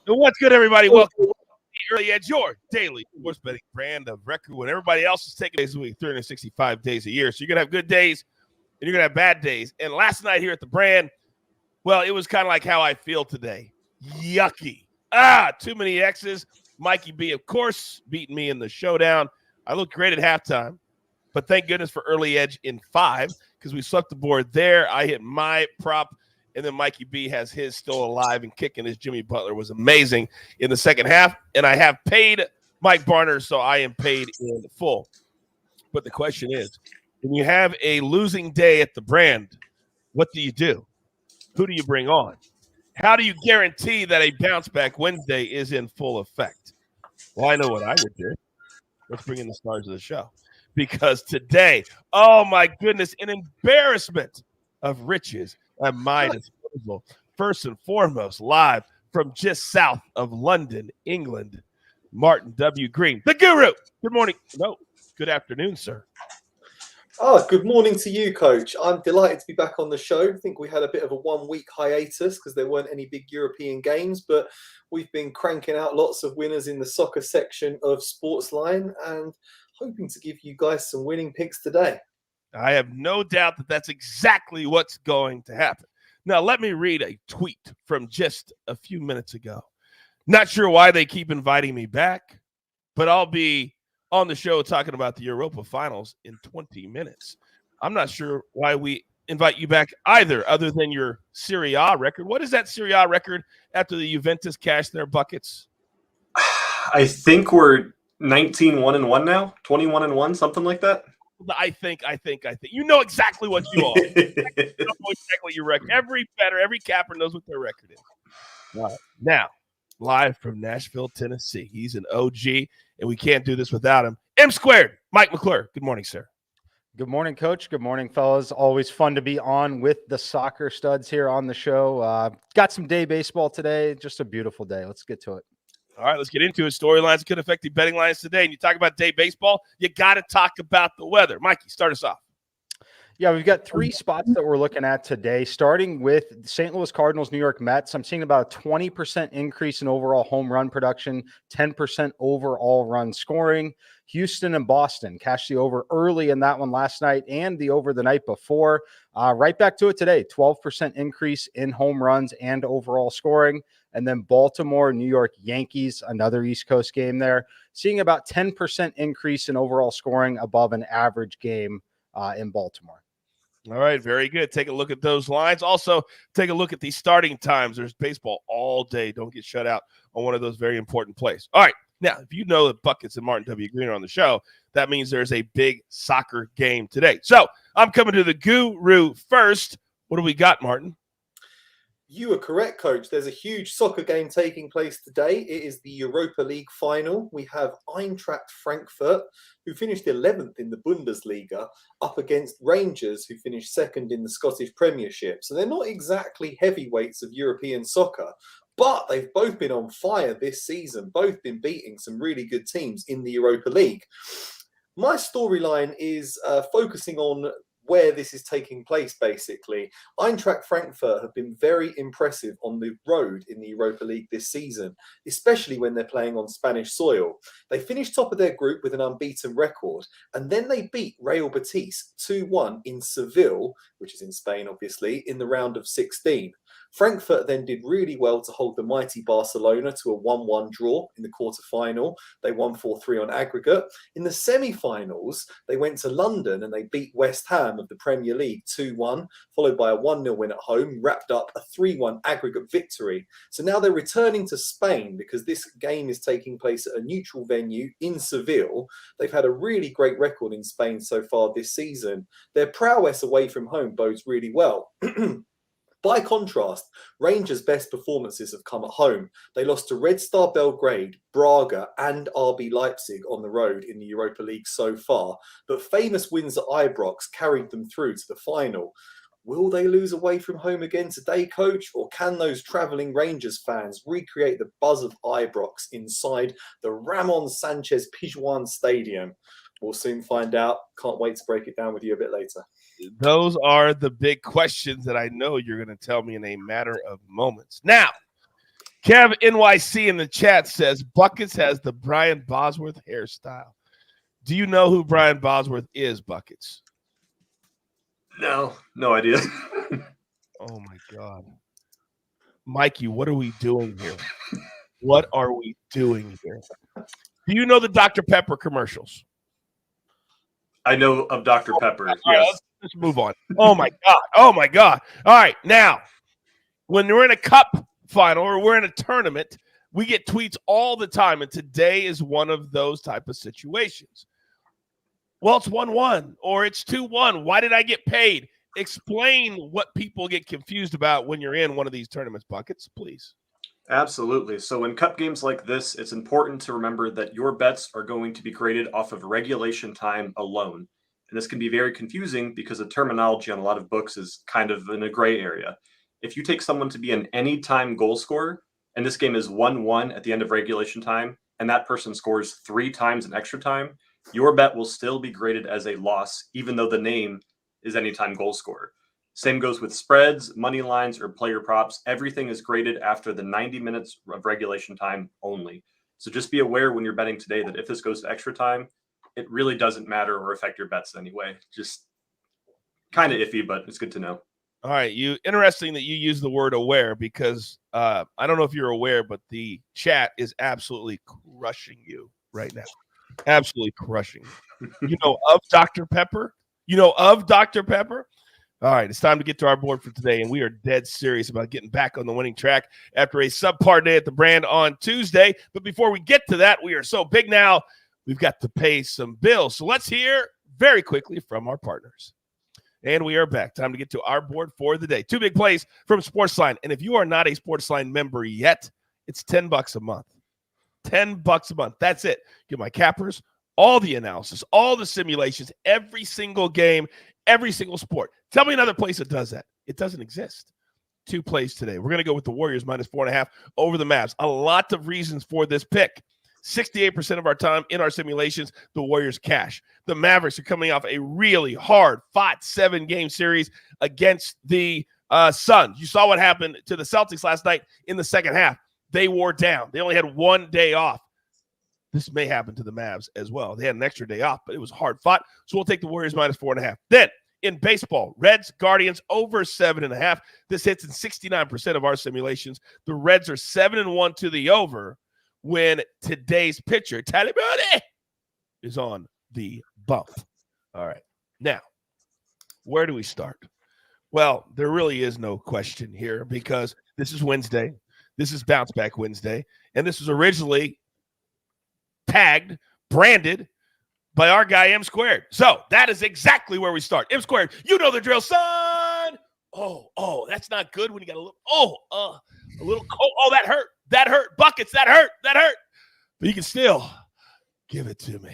What's good, everybody? Welcome to the Early Edge, your daily sports betting brand of record when everybody else is taking days a week, 365 days a year. So you're going to have good days and you're going to have bad days. And last night here at the brand, well, it was kind of like how I feel today. Yucky. Too many X's. Mikey B, of course, beating me in the showdown. I looked great at halftime, but thank goodness for Early Edge in 5 because we swept the board there. I hit my prop. And then Mikey B has his still alive and kicking. His Jimmy Butler was amazing in the second half. And I have paid Mike Barner, so I am paid in full. But the question is, when you have a losing day at the brand, what do you do? Who do you bring on? How do you guarantee that a bounce back Wednesday is in full effect? Well, I know what I would do. Let's bring in the stars of the show. Because today, oh my goodness, an embarrassment of riches at my disposal. First and foremost, live from just south of London, England, Martin W. Green, the guru. Good morning. No, good afternoon, sir. Good morning to you, Coach. I'm delighted to be back on the show. I think we had a bit of a 1-week hiatus because there weren't any big European games, but we've been cranking out lots of winners in the soccer section of SportsLine and hoping to give you guys some winning picks today. I have no doubt that that's exactly what's going to happen. Now, let me read a tweet from just a few minutes ago. Not sure why they keep inviting me back, but I'll be on the show talking about the Europa finals in 20 minutes. I'm not sure why we invite you back either, other than your Serie A record. What is that Serie A record after the Juventus cashed their buckets? I think we're 19-1-1 now, 21-1, something like that. I think. You know exactly what you are. You know exactly your record. Every bettor, every capper knows what their record is. All right. Now, live from Nashville, Tennessee. He's an OG, and we can't do this without him. M Squared, Mike McClure. Good morning, sir. Good morning, Coach. Good morning, fellas. Always fun to be on with the soccer studs here on the show. Got some day baseball today. Just a beautiful day. Let's get to it. All right, let's get into it. Storylines that could affect the betting lines today. And you talk about day baseball, you got to talk about the weather. Mikey, start us off. Yeah, we've got 3 spots that we're looking at today, starting with St. Louis Cardinals, New York Mets. I'm seeing about a 20% increase in overall home run production, 10% overall run scoring. Houston and Boston cashed the over early in that one last night and the over the night before. Right back to it today, 12% increase in home runs and overall scoring. And then Baltimore, New York Yankees, another East Coast game there, seeing about 10% increase in overall scoring above an average game in Baltimore. All right, very good. Take a look at those lines. Also, take a look at these starting times. There's baseball all day. Don't get shut out on one of those very important plays. All right, now, if you know that Buckets and Martin W. Green are on the show, that means there's a big soccer game today. So I'm coming to the guru first. What do we got, Martin? You are correct, Coach. There's a huge soccer game taking place today. It is the Europa League final. We have Eintracht Frankfurt, who finished 11th in the Bundesliga, up against Rangers, who finished 2nd in the Scottish Premiership. So they're not exactly heavyweights of European soccer, but they've both been on fire this season, both been beating some really good teams in the Europa League. My storyline is focusing on where this is taking place, basically. Eintracht Frankfurt have been very impressive on the road in the Europa League this season, especially when they're playing on Spanish soil. They finished top of their group with an unbeaten record, and then they beat Real Betis 2-1 in Seville, which is in Spain, obviously, in the round of 16. Frankfurt then did really well to hold the mighty Barcelona to a 1-1 draw in the quarter-final. They won 4-3 on aggregate. In the semi-finals, they went to London and they beat West Ham of the Premier League 2-1, followed by a 1-0 win at home, wrapped up a 3-1 aggregate victory. So now they're returning to Spain because this game is taking place at a neutral venue in Seville. They've had a really great record in Spain so far this season. Their prowess away from home bodes really well. By contrast, Rangers' best performances have come at home. They lost to Red Star Belgrade, Braga and RB Leipzig on the road in the Europa League so far, but famous wins at Ibrox carried them through to the final. Will they lose away from home again today, Coach? Or can those travelling Rangers fans recreate the buzz of Ibrox inside the Ramon Sanchez Pizjuan Stadium? We'll soon find out. Can't wait to break it down with you a bit later. Those are the big questions that I know you're going to tell me in a matter of moments. Now, Kev NYC in the chat says Buckets has the Brian Bosworth hairstyle. Do you know who Brian Bosworth is, Buckets? No idea. Oh my God. Mikey, what are we doing here? What are we doing here? Do you know the Dr. Pepper commercials? I know of Dr. Pepper. All Yes. right, let's move on. Oh my God. Oh my God. All right. Now, when we're in a cup final or we're in a tournament, we get tweets all the time. And today is one of those type of situations. Well, it's 1-1 or it's 2-1. Why did I get paid? Explain what people get confused about when you're in one of these tournaments, Buckets, please. Absolutely. So in cup games like this, it's important to remember that your bets are going to be graded off of regulation time alone. And this can be very confusing because the terminology on a lot of books is kind of in a gray area. If you take someone to be an anytime goal scorer, and this game is 1-1 at the end of regulation time, and that person scores 3 times in extra time, your bet will still be graded as a loss, even though the name is anytime goal scorer. Same goes with spreads, money lines, or player props. Everything is graded after the 90 minutes of regulation time only. So just be aware when you're betting today that if this goes to extra time, it really doesn't matter or affect your bets anyway. Just kind of iffy, but it's good to know. All right. Interesting that you use the word aware because I don't know if you're aware, but the chat is absolutely crushing you right now. Absolutely crushing you. You know of Dr. Pepper? You know of Dr. Pepper? All right, it's time to get to our board for today, and we are dead serious about getting back on the winning track after a subpar day at the brand on Tuesday. But before we get to that, we are so big now, we've got to pay some bills. So let's hear very quickly from our partners. And we are back. Time to get to our board for the day. 2 big plays from SportsLine. And if you are not a SportsLine member yet, it's $10 a month. $10 a month. That's it. Get my cappers, all the analysis, all the simulations, every single game, every single sport. Tell me another place that does that. It doesn't exist. 2 plays today. We're going to go with the Warriors minus 4.5 over the Mavs. A lot of reasons for this pick. 68% of our time in our simulations, the Warriors cash. The Mavericks are coming off a really hard-fought 7-game series against the Suns. You saw what happened to the Celtics last night in the second half. They wore down. They only had 1 day off. This may happen to the Mavs as well. They had an extra day off, but it was hard-fought. So we'll take the Warriors minus 4.5. Then, in baseball, Reds, Guardians over 7.5. This hits in 69% of our simulations. The Reds are 7-1 to the over when today's pitcher, Tally Brody, is on the bump. All right. Now, where do we start? Well, there really is no question here because this is Wednesday. This is Bounce Back Wednesday. And this was originally tagged, branded by our guy M Squared. So that is exactly where we start. M Squared, you know the drill, son. Oh, that's not good when you got a little cold. Oh, that hurt. That hurt. Buckets, that hurt. But you can still give it to me.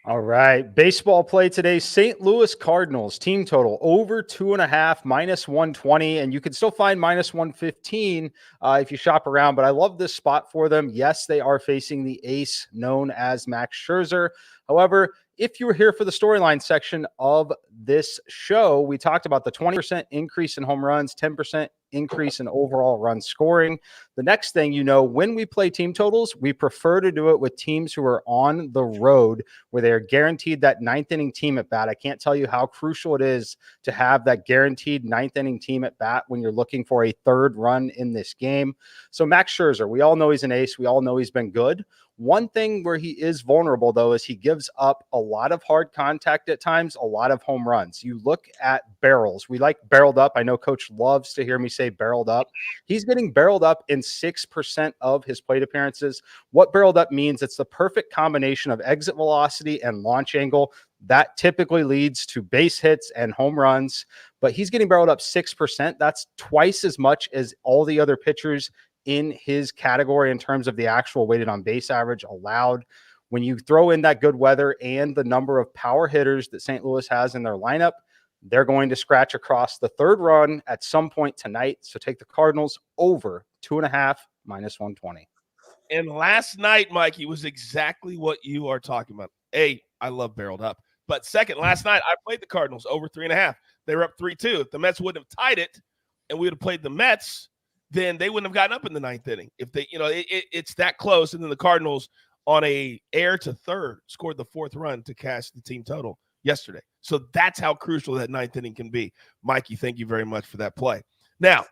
All right. Baseball play today. St. Louis Cardinals team total over 2.5 minus 120. And you can still find minus 115 if you shop around. But I love this spot for them. Yes, they are facing the ace known as Max Scherzer. However, if you were here for the storyline section of this show, we talked about the 20% increase in home runs, 10% increase in overall run scoring. The next thing you know, when we play team totals, we prefer to do it with teams who are on the road where they are guaranteed that 9th inning team at bat. I can't tell you how crucial it is to have that guaranteed 9th inning team at bat when you're looking for a third run in this game. So Max Scherzer, we all know he's an ace. We all know he's been good. One thing where he is vulnerable, though, is he gives up a lot of hard contact at times, a lot of home runs. You look at barrels. We like barreled up. I know Coach loves to hear me say barreled up. He's getting barreled up in 6% of his plate appearances. What barreled up means, it's the perfect combination of exit velocity and launch angle. That typically leads to base hits and home runs, but he's getting barreled up 6%. That's twice as much as all the other pitchers in his category in terms of the actual weighted on base average allowed. When you throw in that good weather and the number of power hitters that St. Louis has in their lineup, they're going to scratch across the third run at some point tonight. So take the Cardinals over 2.5 minus 120. And last night, Mikey, was exactly what you are talking about. A, I love barreled up. But second, last night, I played the Cardinals over 3.5. They were up 3-2. If the Mets wouldn't have tied it and we would have played the Mets, then they wouldn't have gotten up in the ninth inning. If they, it's that close. And then the Cardinals on a air to third scored the fourth run to cash the team total yesterday. So that's how crucial that ninth inning can be. Mikey, thank you very much for that play. Now,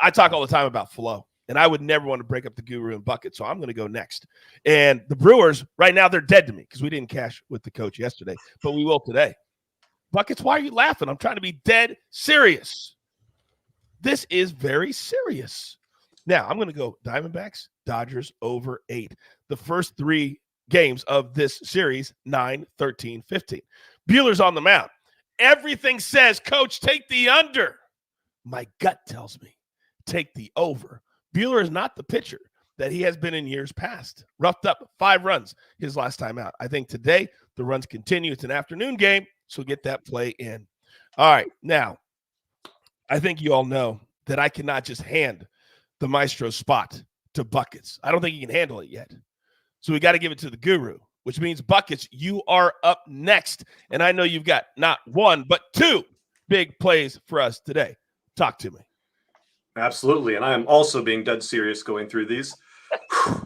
I talk all the time about flow, and I would never want to break up the guru and bucket, so I'm going to go next. And the Brewers, right now, they're dead to me because we didn't cash with the coach yesterday, but we will today. Buckets, why are you laughing? I'm trying to be dead serious. This is very serious. Now, I'm going to go Diamondbacks, Dodgers over 8. The first 3 games of this series, 9, 13, 15. Buehler's on the mound. Everything says, Coach, take the under. My gut tells me, take the over. Buehler is not the pitcher that he has been in years past. Roughed up 5 runs his last time out. I think today the runs continue. It's an afternoon game, so get that play in. All right, now, I think you all know that I cannot just hand the maestro spot to Buckets. I don't think he can handle it yet. So we got to give it to the guru, which means Buckets, you are up next. And I know you've got not 1, but 2 big plays for us today. Talk to me. Absolutely. And I am also being dead serious going through these.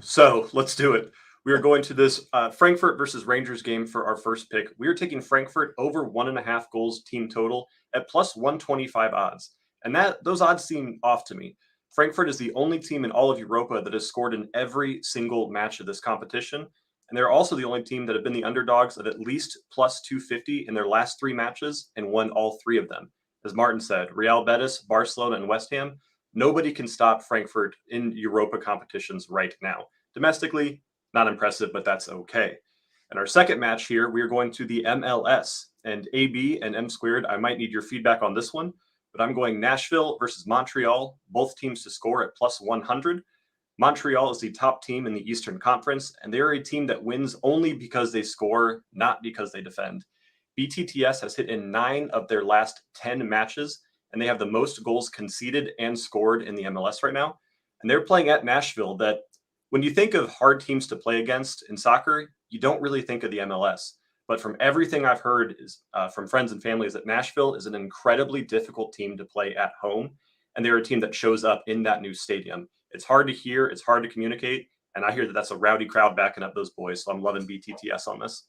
So let's do it. We are going to this Frankfurt versus Rangers game for our first pick. We are taking Frankfurt over 1.5 goals team total at plus 125 odds. And those odds seem off to me. Frankfurt is the only team in all of Europa that has scored in every single match of this competition. And they're also the only team that have been the underdogs of at least plus 250 in their last 3 matches and won all 3 of them. As Martin said, Real Betis, Barcelona, and West Ham, nobody can stop Frankfurt in Europa competitions right now. Domestically, not impressive, but that's okay. And our second match here, we are going to the MLS. And AB and M Squared, I might need your feedback on this one, but I'm going Nashville versus Montreal, both teams to score at plus 100. Montreal is the top team in the Eastern Conference, and they're a team that wins only because they score, not because they defend. BTTS has hit in 9 of their last 10 matches, and they have the most goals conceded and scored in the MLS right now. And they're playing at Nashville that when you think of hard teams to play against in soccer, you don't really think of the MLS. But from everything I've heard from friends and family is that Nashville is an incredibly difficult team to play at home. And they're a team that shows up in that new stadium. It's hard to hear. It's hard to communicate. And I hear that that's a rowdy crowd backing up those boys. So I'm loving BTTS on this.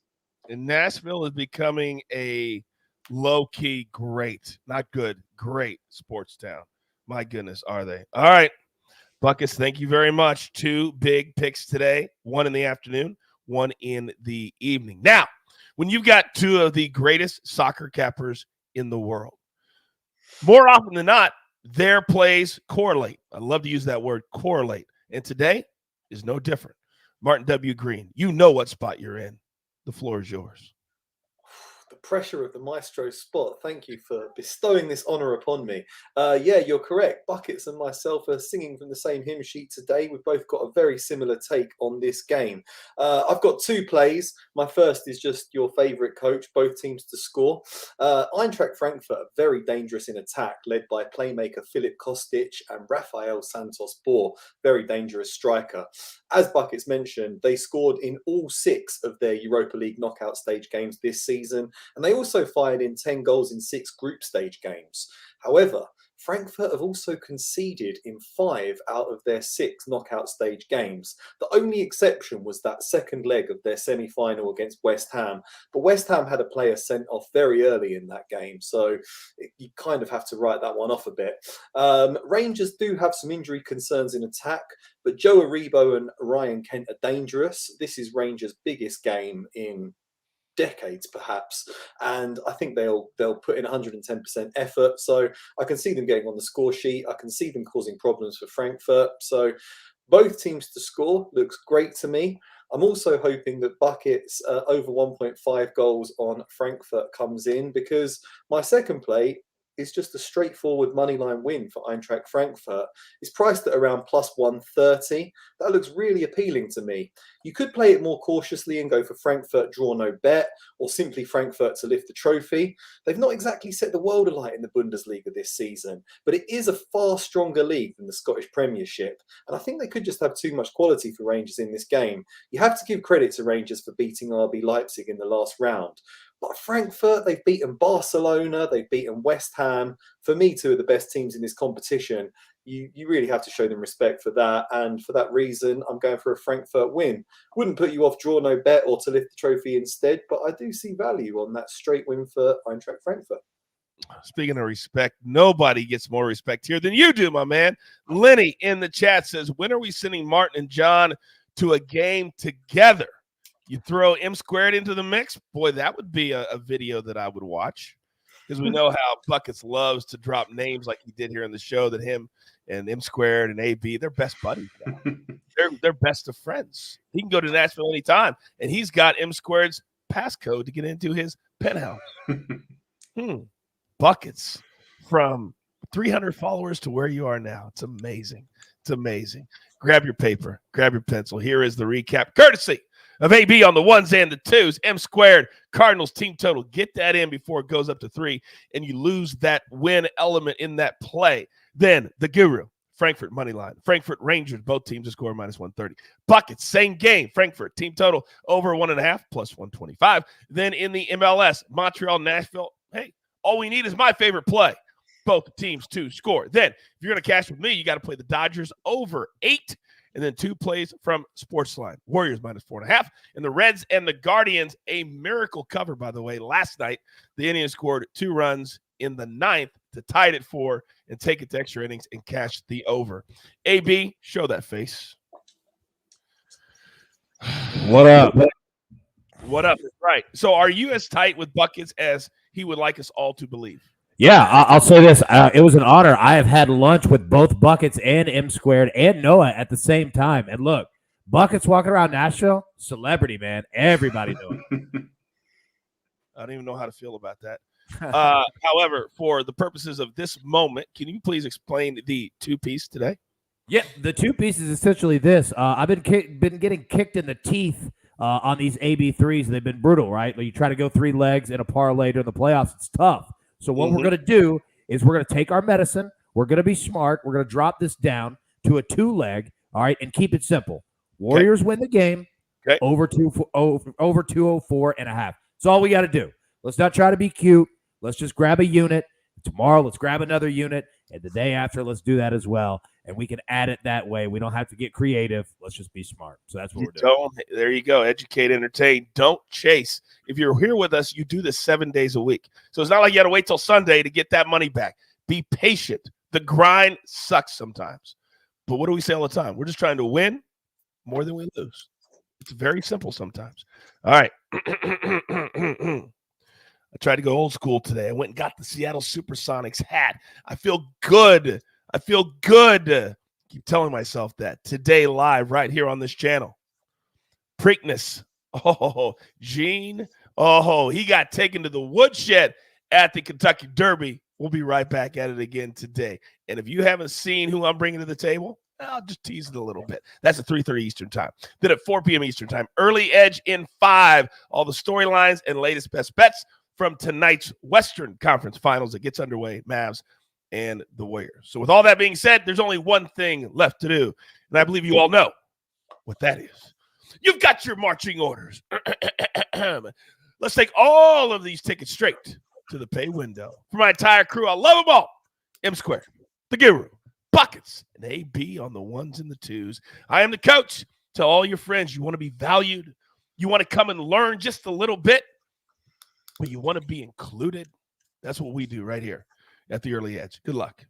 And Nashville is becoming a low-key great, not good, great sports town. My goodness, are they? All right, Buckets, thank you very much. 2 big picks today, 1 in the afternoon, 1 in the evening. Now, when you've got 2 of the greatest soccer cappers in the world, more often than not, their plays correlate. I love to use that word, correlate. And today is no different. Martin W. Green, you know what spot you're in. The floor is yours. The pressure of the maestro spot. Thank you for bestowing this honor upon me. Yeah, you're correct. Buckets and myself are singing from the same hymn sheet today. We've both got a very similar take on this game. I've got 2 plays. My first is just your favorite coach, both teams to score. Eintracht Frankfurt are very dangerous in attack, led by playmaker Filip Kostic and Rafael Santos Bor, very dangerous striker. As Buckets mentioned, they scored in all 6 of their Europa League knockout stage games this season, and they also fired in 10 goals in 6 group stage games. However, Frankfurt have also conceded in 5 out of their 6 knockout stage games. The only exception was that second leg of their semi-final against West Ham, but West Ham had a player sent off very early in that game, so you kind of have to write that one off a bit. Rangers do have some injury concerns in attack, but Joe Aribo and Ryan Kent are dangerous. This is Rangers' biggest game in decades perhaps, and I think they'll put in 110% effort, so I can see them getting on the score sheet. I can see them causing problems for Frankfurt, so both teams to score looks great to me. I'm also hoping that Buckets over 1.5 goals on Frankfurt comes in, because my second play is just a straightforward moneyline win for Eintracht Frankfurt. It's priced at around plus 130. That looks really appealing to me. You could play it more cautiously and go for Frankfurt draw no bet, or simply Frankfurt to lift the trophy. They've not exactly set the world alight in the Bundesliga this season, but it is a far stronger league than the Scottish Premiership, and I think they could just have too much quality for Rangers in this game. You have to give credit to Rangers for beating RB Leipzig in the last round. But Frankfurt, they've beaten Barcelona, they've beaten West Ham. For me, two of the best teams in this competition. You really have to show them respect for that. And for that reason, I'm going for a Frankfurt win. Wouldn't put you off draw no bet or to lift the trophy instead, but I do see value on that straight win for Eintracht Frankfurt. Speaking of respect, nobody gets more respect here than you do, my man. Lenny in the chat says, when are we sending Martin and John to a game together? You throw M squared into the mix? Boy, that would be a video that I would watch, because we know how Buckets loves to drop names like he did here in the show, that him and M squared and AB, they're best buddies now. They're best of friends. He can go to Nashville anytime, and he's got M squared's passcode to get into his penthouse. Buckets from 300 followers to where you are now. It's amazing. It's amazing. Grab your paper, grab your pencil. Here is the recap, courtesy of AB on the ones and the twos. M squared, Cardinals team total. Get that in before it goes up to 3, and you lose that win element in that play. Then the guru, Frankfurt money line. Frankfurt Rangers, both teams to score minus 130. Buckets, same game. Frankfurt team total over 1.5 plus 125. Then in the MLS, Montreal, Nashville. Hey, all we need is my favorite play. Both teams to score. Then, if you're going to cash with me, you got to play the Dodgers over 8. And then 2 plays from SportsLine. Warriors minus 4.5. And the Reds and the Guardians, a miracle cover, by the way. Last night, the Indians scored 2 runs in the 9th to tie it at 4 and take it to extra innings and cash the over. AB, show that face. What up? What up? Right. So are you as tight with Buckets as he would like us all to believe? Yeah, I'll say this. It was an honor. I have had lunch with both Buckets and M squared and Noah at the same time. And look, Buckets walking around Nashville, celebrity, man. Everybody knew it. I don't even know how to feel about that. However, for the purposes of this moment, can you please explain the 2-piece today? Yeah, the 2-piece is essentially this. I've been getting kicked in the teeth on these AB3s. They've been brutal, right? Like you try to go 3 legs in a parlay during the playoffs. It's tough. So what we're going to do is we're going to take our medicine. We're going to be smart. We're going to drop this down to a 2-leg, all right, and keep it simple. Warriors win the game over 204.5. That's all we got to do. Let's not try to be cute. Let's just grab a unit. Tomorrow, let's grab another unit. And the day after, let's do that as well. And we can add it that way. We don't have to get creative. Let's just be smart. So that's what we're doing. There you go. Educate, entertain. Don't chase. If you're here with us, you do this 7 days a week. So it's not like you got to wait till Sunday to get that money back. Be patient. The grind sucks sometimes. But what do we say all the time? We're just trying to win more than we lose. It's very simple sometimes. All right. I tried to go old school today. I went and got the Seattle Supersonics hat. I feel good. Keep telling myself that. Today live right here on this channel. Preakness. Oh, Gene. Oh, he got taken to the woodshed at the Kentucky Derby. We'll be right back at it again today. And if you haven't seen who I'm bringing to the table, I'll just tease it a little bit. That's at 3:30 Eastern time. Then at 4 p.m. Eastern time, early edge in 5. All the storylines and latest best bets from tonight's Western Conference Finals that gets underway, Mavs and the Warriors. So with all that being said, there's only one thing left to do, and I believe you all know what that is. You've got your marching orders. Let's take all of these tickets straight to the pay window. For my entire crew, I love them all. M Squared, the Guru, Buckets, and AB on the ones and the twos. I am the coach. Tell all your friends you want to be valued. You want to come and learn just a little bit, but you want to be included. That's what we do right here at the Early Edge. Good luck.